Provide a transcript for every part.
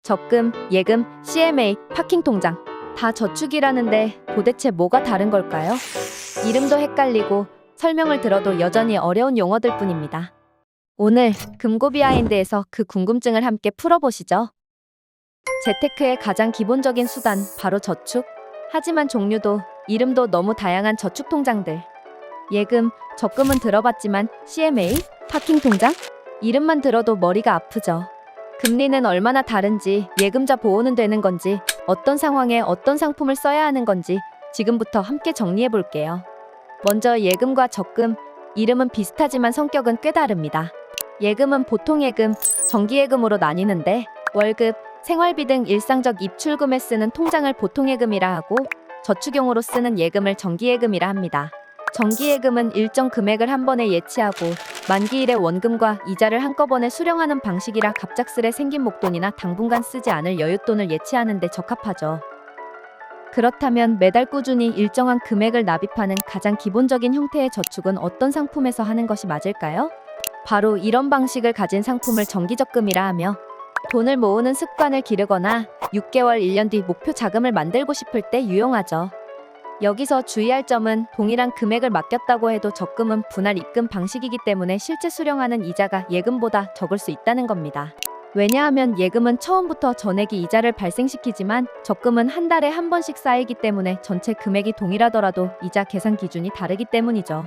적금, 예금, CMA, 파킹 통장. 다 저축이라는데 도대체 뭐가 다른 걸까요? 이름도 헷갈리고 설명을 들어도 여전히 어려운 용어들 뿐입니다. 오늘 금고 비하인드에서 그 궁금증을 함께 풀어보시죠. 재테크의 가장 기본적인 수단, 바로 저축. 하지만 종류도, 이름도 너무 다양한 저축 통장들. 예금, 적금은 들어봤지만 CMA, 파킹 통장? 이름만 들어도 머리가 아프죠. 금리는 얼마나 다른지, 예금자 보호는 되는 건지, 어떤 상황에 어떤 상품을 써야 하는 건지 지금부터 함께 정리해 볼게요. 먼저 예금과 적금, 이름은 비슷하지만 성격은 꽤 다릅니다. 예금은 보통 예금, 정기예금으로 나뉘는데 월급, 생활비 등 일상적 입출금에 쓰는 통장을 보통예금이라 하고 저축용으로 쓰는 예금을 정기예금이라 합니다. 정기예금은 일정 금액을 한 번에 예치하고 만기일에 원금과 이자를 한꺼번에 수령하는 방식이라 갑작스레 생긴 목돈이나 당분간 쓰지 않을 여윳돈을 예치하는 데 적합하죠. 그렇다면 매달 꾸준히 일정한 금액을 납입하는 가장 기본적인 형태의 저축은 어떤 상품에서 하는 것이 맞을까요? 바로 이런 방식을 가진 상품을 정기적금이라 하며 돈을 모으는 습관을 기르거나 6개월, 1년 뒤 목표 자금을 만들고 싶을 때 유용하죠. 여기서 주의할 점은 동일한 금액을 맡겼다고 해도 적금은 분할 입금 방식이기 때문에 실제 수령하는 이자가 예금보다 적을 수 있다는 겁니다. 왜냐하면 예금은 처음부터 전액이 이자를 발생시키지만 적금은 한 달에 한 번씩 쌓이기 때문에 전체 금액이 동일하더라도 이자 계산 기준이 다르기 때문이죠.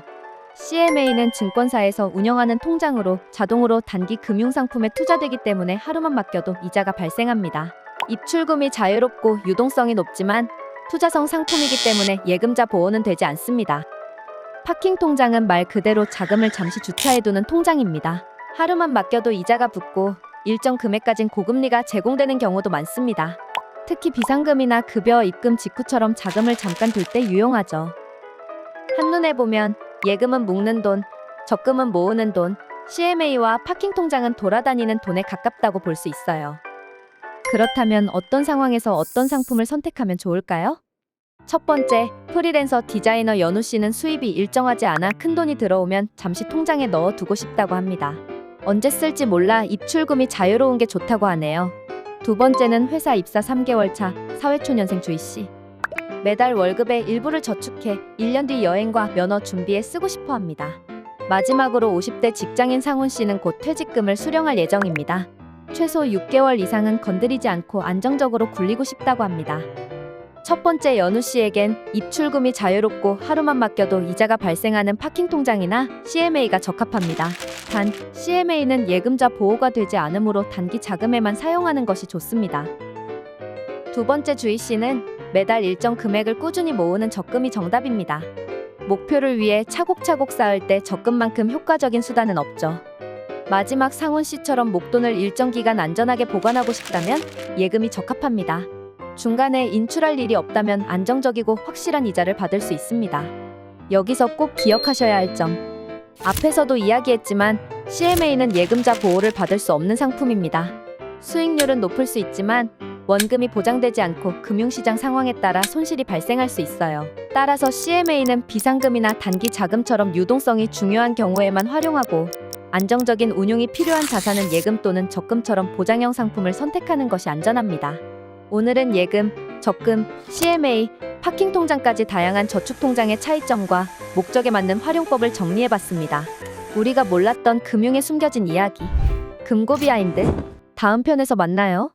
CMA는 증권사에서 운영하는 통장으로 자동으로 단기 금융상품에 투자되기 때문에 하루만 맡겨도 이자가 발생합니다. 입출금이 자유롭고 유동성이 높지만 투자성 상품이기 때문에 예금자 보호는 되지 않습니다. 파킹 통장은 말 그대로 자금을 잠시 주차해두는 통장입니다. 하루만 맡겨도 이자가 붙고 일정 금액까진 고금리가 제공되는 경우도 많습니다. 특히 비상금이나 급여 입금 직후처럼 자금을 잠깐 둘 때 유용하죠. 한눈에 보면 예금은 묵는 돈, 적금은 모으는 돈, CMA와 파킹 통장은 돌아다니는 돈에 가깝다고 볼 수 있어요. 그렇다면 어떤 상황에서 어떤 상품을 선택하면 좋을까요? 첫 번째, 프리랜서 디자이너 연우 씨는 수입이 일정하지 않아 큰돈이 들어오면 잠시 통장에 넣어두고 싶다고 합니다. 언제 쓸지 몰라 입출금이 자유로운 게 좋다고 하네요. 두 번째는 회사 입사 3개월 차 사회초년생 주희 씨. 매달 월급의 일부를 저축해 1년 뒤 여행과 면허 준비에 쓰고 싶어 합니다. 마지막으로 50대 직장인 상훈 씨는 곧 퇴직금을 수령할 예정입니다. 최소 6개월 이상은 건드리지 않고 안정적으로 굴리고 싶다고 합니다. 첫 번째 연우 씨에겐 입출금이 자유롭고 하루만 맡겨도 이자가 발생하는 파킹 통장이나 CMA가 적합합니다. 단, CMA는 예금자 보호가 되지 않으므로 단기 자금에만 사용하는 것이 좋습니다. 두 번째 주희 씨는 매달 일정 금액을 꾸준히 모으는 적금이 정답입니다. 목표를 위해 차곡차곡 쌓을 때 적금만큼 효과적인 수단은 없죠. 마지막 상훈 씨처럼 목돈을 일정 기간 안전하게 보관하고 싶다면 예금이 적합합니다. 중간에 인출할 일이 없다면 안정적이고 확실한 이자를 받을 수 있습니다. 여기서 꼭 기억하셔야 할 점. 앞에서도 이야기했지만 CMA는 예금자 보호를 받을 수 없는 상품입니다. 수익률은 높을 수 있지만 원금이 보장되지 않고 금융시장 상황에 따라 손실이 발생할 수 있어요. 따라서 CMA는 비상금이나 단기 자금처럼 유동성이 중요한 경우에만 활용하고 안정적인 운용이 필요한 자산은 예금 또는 적금처럼 보장형 상품을 선택하는 것이 안전합니다. 오늘은 예금, 적금, CMA, 파킹 통장까지 다양한 저축 통장의 차이점과 목적에 맞는 활용법을 정리해봤습니다. 우리가 몰랐던 금융에 숨겨진 이야기. 금고 비하인드. 다음 편에서 만나요.